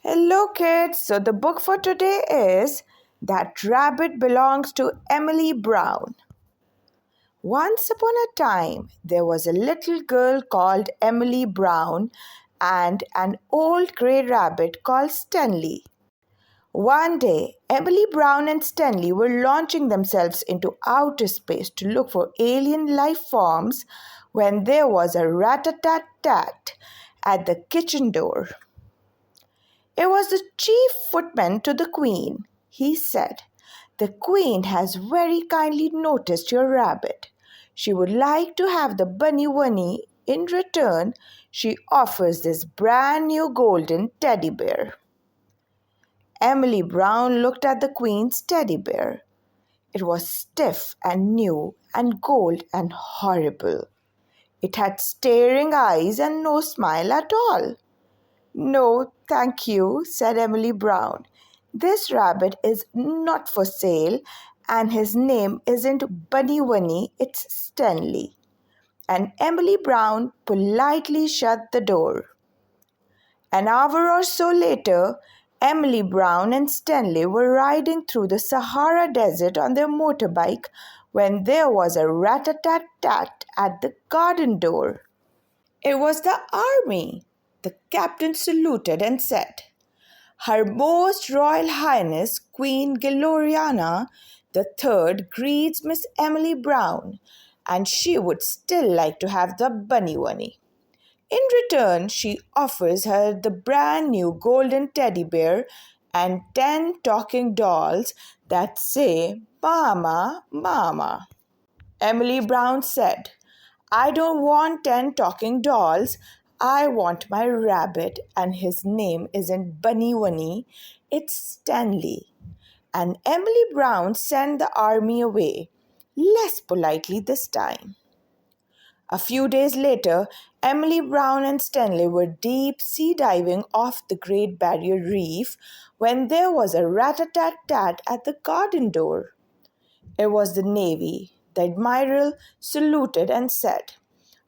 Hello, kids. So, the book for today is That Rabbit Belongs to Emily Brown. Once upon a time, there was a little girl called Emily Brown and an old gray rabbit called Stanley. One day, Emily Brown and Stanley were launching themselves into outer space to look for alien life forms when there was a rat-a-tat-tat at the kitchen door. It was the chief footman to the Queen. He said, "The Queen has very kindly noticed your rabbit. She would like to have the bunny bunny. In return, she offers this brand new golden teddy bear." Emily Brown looked at the Queen's teddy bear. It was stiff and new and gold and horrible. It had staring eyes and no smile at all. "No, thank you," said Emily Brown. "This rabbit is not for sale, and his name isn't Bunny Wunny, it's Stanley." And Emily Brown politely shut the door. An hour or so later, Emily Brown and Stanley were riding through the Sahara Desert on their motorbike when there was a rat-a-tat-tat at the garden door. It was the army. The captain saluted and said, "Her Most Royal Highness Queen Gloriana III greets Miss Emily Brown, and she would still like to have the bunny bunny. In return, she offers her the brand new golden teddy bear and 10 talking dolls that say, 'Mama, Mama.'" Emily Brown said, "I don't want 10 talking dolls. I want my rabbit, and his name isn't Bunny Wunny, it's Stanley." And Emily Brown sent the army away, less politely this time. A few days later, Emily Brown and Stanley were deep sea diving off the Great Barrier Reef when there was a rat-a-tat-tat at the garden door. It was the Navy. The Admiral saluted and said,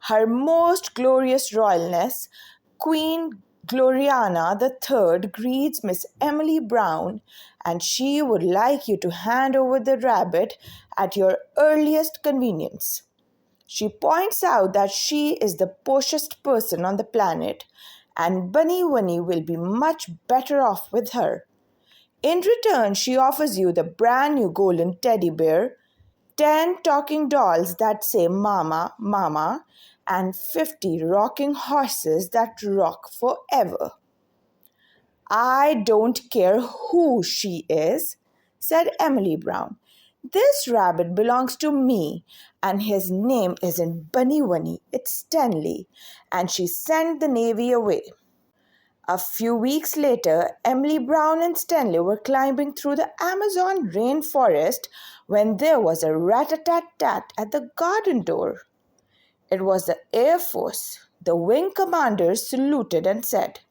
"Her Most Glorious Royalness, Queen Gloriana III greets Miss Emily Brown, and she would like you to hand over the rabbit at your earliest convenience. She points out that she is the poshest person on the planet, and Bunny Wunny will be much better off with her. In return, she offers you the brand new golden teddy bear, 10 talking dolls that say 'Mama, Mama,' and 50 rocking horses that rock forever." "I don't care who she is," said Emily Brown. "This rabbit belongs to me, and his name isn't Bunny Wunny, it's Stanley." And she sent the Navy away. A few weeks later, Emily Brown and Stanley were climbing through the Amazon rainforest when there was a rat-a-tat-tat at the garden door. It was the Air Force. The wing commanders saluted and said,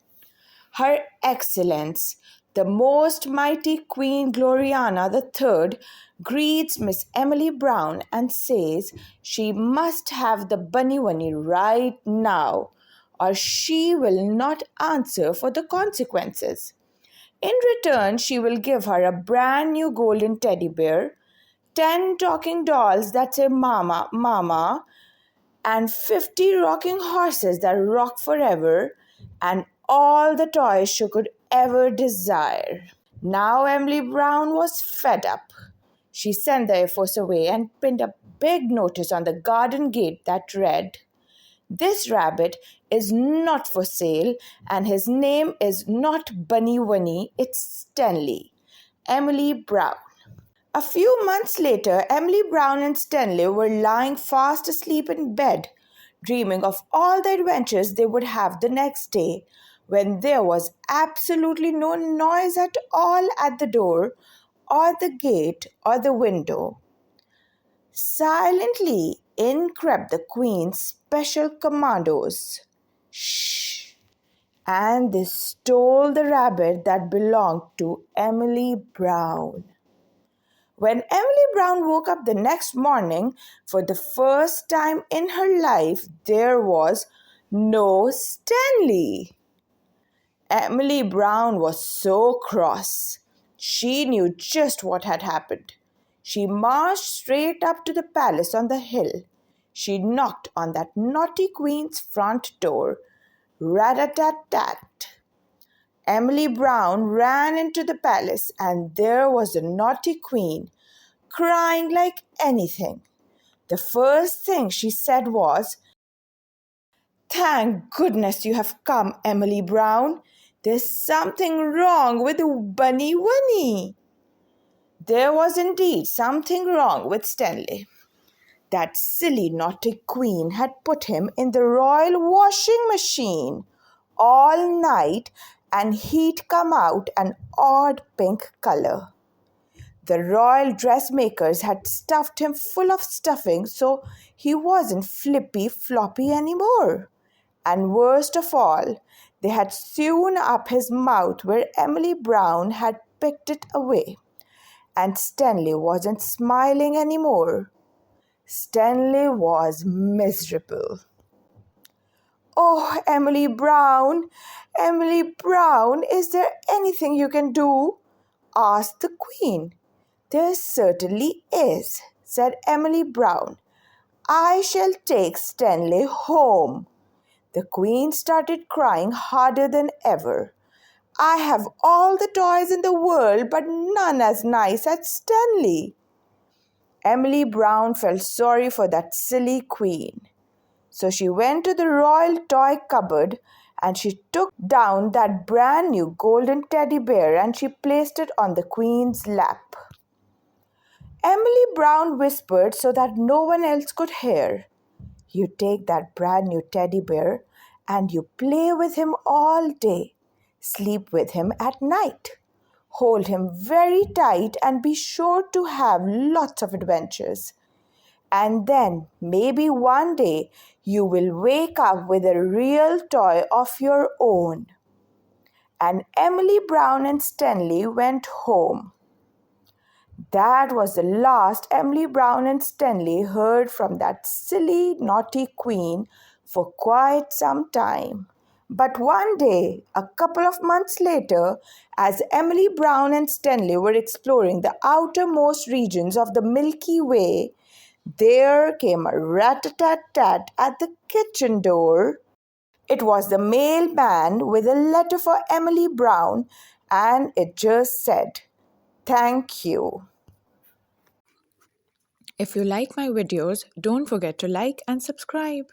"Her Excellence, the Most Mighty Queen Gloriana III greets Miss Emily Brown and says she must have the bunny bunny right now, or she will not answer for the consequences. In return, she will give her a brand new golden teddy bear, 10 talking dolls that say 'Mama, Mama,' and 50 rocking horses that rock forever, and all the toys she could ever desire." Now Emily Brown was fed up. She sent the Air Force away and pinned a big notice on the garden gate that read, "This rabbit is not for sale, and his name is not Bunny Wunny, it's Stanley. Emily Brown." A few months later, Emily Brown and Stanley were lying fast asleep in bed, dreaming of all the adventures they would have the next day, when there was absolutely no noise at all at the door, or the gate, or the window. Silently in crept the Queen's special commandos. Shh! And they stole the rabbit that belonged to Emily Brown. When Emily Brown woke up the next morning, for the first time in her life, there was no Stanley. Emily Brown was so cross. She knew just what had happened. She marched straight up to the palace on the hill. She knocked on that naughty queen's front door. Rat-a-tat-tat. Emily Brown ran into the palace, and there was the naughty queen, crying like anything. The first thing she said was, "Thank goodness you have come, Emily Brown. There's something wrong with Bunny Wunny." There was indeed something wrong with Stanley. That silly naughty queen had put him in the royal washing machine all night, and he'd come out an odd pink color. The royal dressmakers had stuffed him full of stuffing, so he wasn't flippy floppy anymore. And worst of all, they had sewn up his mouth where Emily Brown had picked it away. And Stanley wasn't smiling anymore. Stanley was miserable. "Oh, Emily Brown, Emily Brown, is there anything you can do?" asked the Queen. "There certainly is," said Emily Brown. "I shall take Stanley home." The Queen started crying harder than ever. "I have all the toys in the world, but none as nice as Stanley." Emily Brown felt sorry for that silly queen. So she went to the royal toy cupboard and she took down that brand new golden teddy bear and she placed it on the queen's lap. Emily Brown whispered so that no one else could hear, "You take that brand new teddy bear and you play with him all day. Sleep with him at night. Hold him very tight and be sure to have lots of adventures. And then maybe one day you will wake up with a real toy of your own." And Emily Brown and Stanley went home. That was the last Emily Brown and Stanley heard from that silly, naughty queen for quite some time. But one day, a couple of months later, as Emily Brown and Stanley were exploring the outermost regions of the Milky Way, there came a rat-a-tat-tat at the kitchen door. It was the mailman with a letter for Emily Brown, and it just said, "Thank you." If you like my videos, don't forget to like and subscribe.